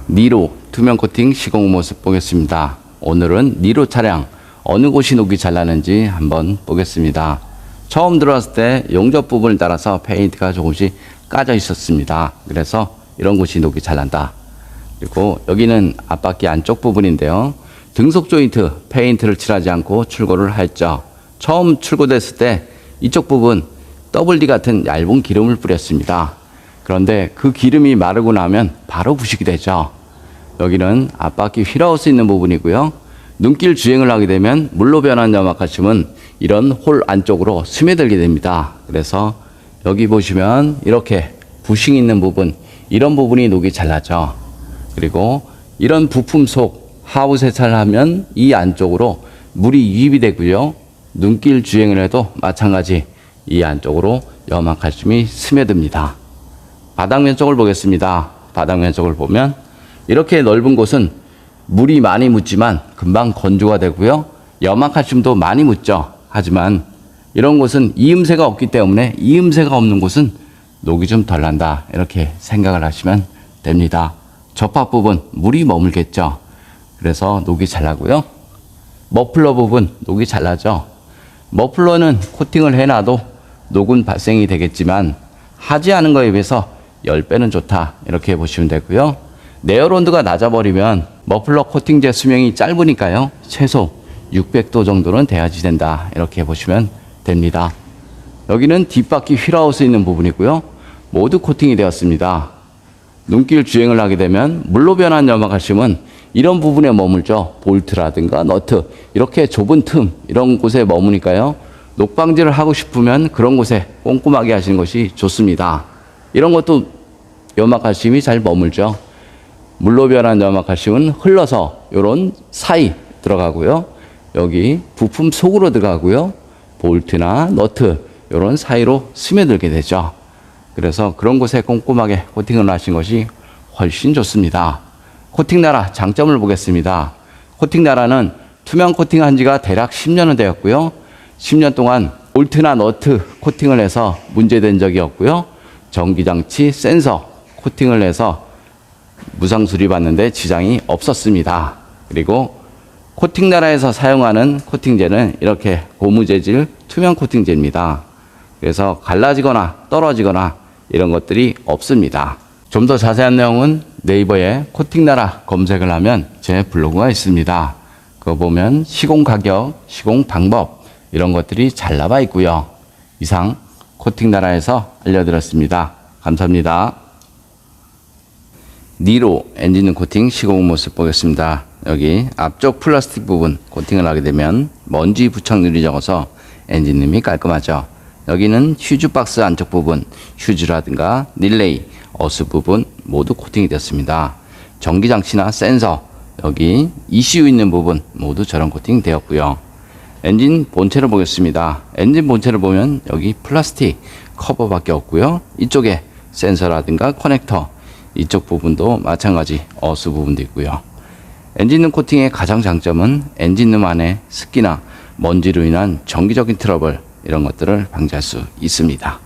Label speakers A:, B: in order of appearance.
A: 니로 투명 코팅 시공 모습 보겠습니다. 오늘은 니로 차량 어느 곳이 녹이 잘 나는지 한번 보겠습니다. 처음 들어왔을 때 용접 부분을 따라서 페인트가 조금씩 까져 있었습니다. 그래서 이런 곳이 녹이 잘 난다. 그리고 여기는 앞바퀴 안쪽 부분인데요. 등속 조인트 페인트를 칠하지 않고 출고를 했죠. 처음 출고됐을 때 이쪽 부분 WD 같은 얇은 기름을 뿌렸습니다. 그런데 그 기름이 마르고 나면 바로 부식이 되죠. 여기는 앞바퀴 휠하우스 있는 부분이고요. 눈길 주행을 하게 되면 물로 변한 염화칼슘은 이런 홀 안쪽으로 스며들게 됩니다. 그래서 여기 보시면 이렇게 부싱 있는 부분, 이런 부분이 녹이 잘 나죠. 그리고 이런 부품 속 하부 세차를 하면 이 안쪽으로 물이 유입이 되고요. 눈길 주행을 해도 마찬가지 이 안쪽으로 염화칼슘이 스며듭니다. 바닥면 쪽을 보겠습니다. 바닥면 쪽을 보면 이렇게 넓은 곳은 물이 많이 묻지만 금방 건조가 되고요. 염화칼슘도 많이 묻죠. 하지만 이런 곳은 이음새가 없기 때문에 이음새가 없는 곳은 녹이 좀 덜 난다. 이렇게 생각을 하시면 됩니다. 접합 부분 물이 머물겠죠. 그래서 녹이 잘 나고요. 머플러 부분 녹이 잘 나죠. 머플러는 코팅을 해놔도 녹은 발생이 되겠지만 하지 않은 거에 비해서 10배는 좋다. 이렇게 보시면 되고요. 내열 온도가 낮아버리면 머플러 코팅제 수명이 짧으니까요. 최소 600도 정도는 돼야지 된다. 이렇게 보시면 됩니다. 여기는 뒷바퀴 휠하우스 있는 부분이고요. 모두 코팅이 되었습니다. 눈길 주행을 하게 되면 물로 변한 염화칼슘은 이런 부분에 머물죠. 볼트라든가 너트, 이렇게 좁은 틈 이런 곳에 머무니까요. 녹방지를 하고 싶으면 그런 곳에 꼼꼼하게 하시는 것이 좋습니다. 이런 것도 염화칼슘이 잘 머물죠. 물로 변한 염화칼슘은 흘러서 이런 사이 들어가고요. 여기 부품 속으로 들어가고요. 볼트나 너트 이런 사이로 스며들게 되죠. 그래서 그런 곳에 꼼꼼하게 코팅을 하신 것이 훨씬 좋습니다. 코팅 나라 장점을 보겠습니다. 코팅 나라는 투명 코팅한 지가 대략 10년은 되었고요. 10년 동안 볼트나 너트 코팅을 해서 문제된 적이 없고요. 전기장치 센서 코팅을 해서 무상 수리받는데 지장이 없었습니다. 그리고 코팅 나라에서 사용하는 코팅제는 이렇게 고무 재질 투명 코팅제입니다. 그래서 갈라지거나 떨어지거나 이런 것들이 없습니다. 좀 더 자세한 내용은 네이버에 코팅 나라 검색을 하면 제 블로그가 있습니다. 그거 보면 시공 가격, 시공 방법 이런 것들이 잘 나와 있고요. 이상 코팅 나라에서 알려드렸습니다. 감사합니다. 니로 엔진 코팅 시공 모습 보겠습니다. 여기 앞쪽 플라스틱 부분 코팅을 하게 되면 먼지 부착률이 적어서 엔진룸이 깔끔하죠. 여기는 휴즈 박스 안쪽 부분, 휴즈라든가 릴레이, 어스 부분 모두 코팅이 됐습니다. 전기장치나 센서, 여기 ECU 있는 부분 모두 저런 코팅 되었고요. 엔진 본체를 보겠습니다. 엔진 본체를 보면 여기 플라스틱 커버밖에 없고요. 이쪽에 센서라든가 커넥터, 이쪽 부분도 마찬가지 어스 부분도 있고요. 엔진룸 코팅의 가장 장점은 엔진룸 안에 습기나 먼지로 인한 정기적인 트러블 이런 것들을 방지할 수 있습니다.